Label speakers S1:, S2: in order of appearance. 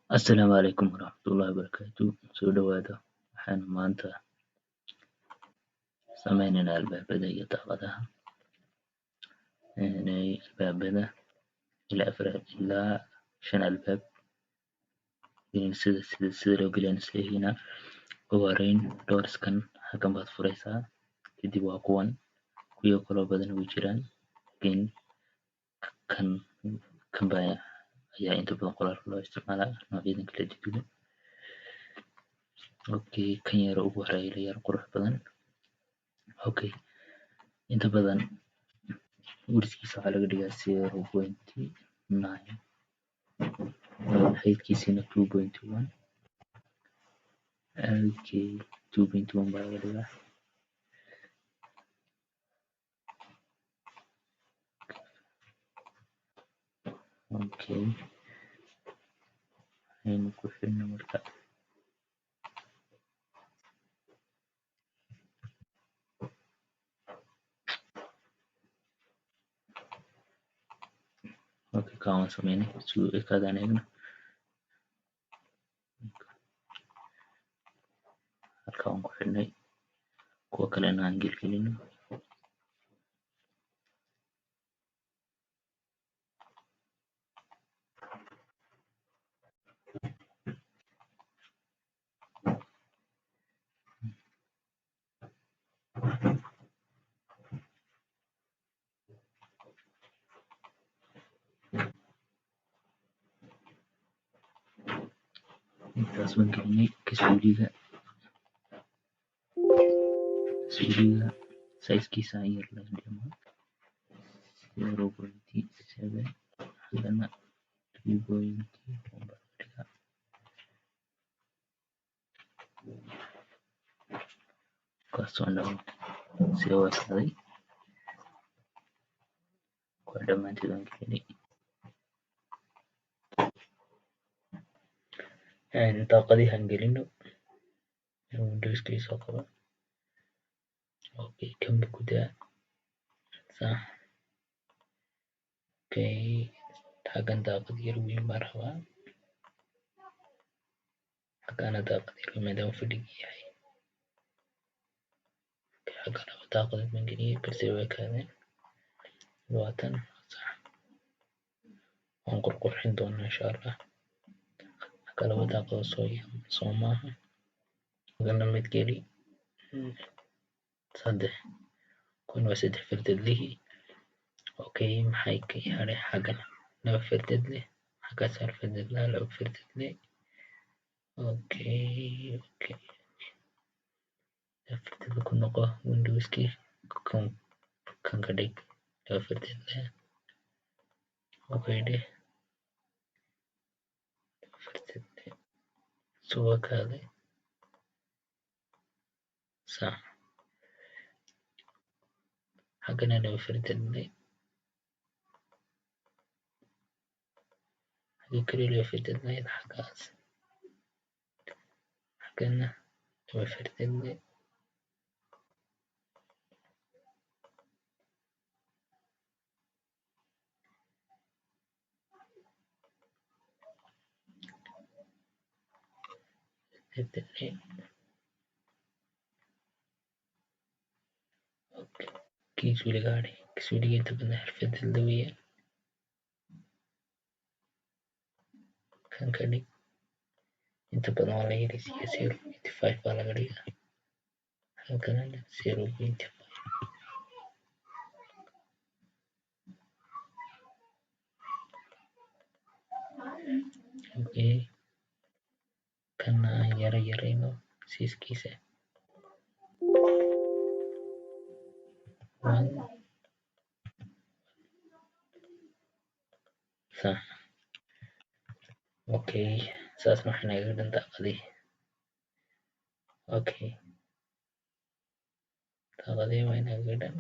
S1: Asalaamu calaykum waraxmatullaahi wabarakaatu. Soo dhawaada. Waxaan maanta sameyneynaa albaabada iyo daaqadaha. Albaabada ilaa 5 albaab sida loo galiyo ayaan isla eegaynaa. Ugu horeyn doorskan halkan baad fureysaa, kadib waa kuwan kuwo kaloo badan way jiraan, laakiin kan ayaa inta badan qoraalka loo isticmaalaa noocyadan kala duwan. Kan yar ugu horeeya yar qurux badan. Inta badan guriskiisa waxaa laga dhigaa 0.9, heightkiisana 2.1. 2.1 baa laga dhigaa. Aynu ku xirno marka. Kan waan sameynay si uu u ekaadaan eegno. Halkan waan ku xirnay, kuwa kalena aan gelgelino. Intaas waan gelinay. Kasuuliga size-kiisa aan yar laga dhimo 0.7, hadana 3.1 baa laga dhigaa. Kaasoo dhan si u ekaaday. Kuwa dhamaantood waan gelinay. Daaqadihi aan gelino. Windowskiisa oo qaba. Kan buu ku daa. Xaggan daaqad yar weyn baan rabaa. Xaggana daaqad yar maadaama fadhigu yahay. Xagga laba daaqadood baan geliyay balse way ekaadeen. Waa tan. Waan qurqurxin doonaa insha Allah. Xagga laba daaqadood soo maaha. Xaggana mid geli. 3. Kuwan waa 3 fardadlihii. Maxay ka yahay xaggan 2 fardadle. Xaggaas 1 fardadle 2 fardadle. Fardadle ku noqo Windowskii kan ka dhig 2 fardadle. Fardadle soo ekaaday. Xaggana 2 fardadle. Xagga kale 2 fardadle xaggaas. Xaggana 2 fardadle. Kasuuliga inta badan 1 fardadle weeyaan. Kan ka dhig. Inta badan waa la yareysiiyaa 0.5 baa laga dhigaa. Halkana 0.5. Kana aan yareyno size-kiisa. 1. Saasna waxaa naga dhan daaqadihi. Daaqadihi waa naga dhan.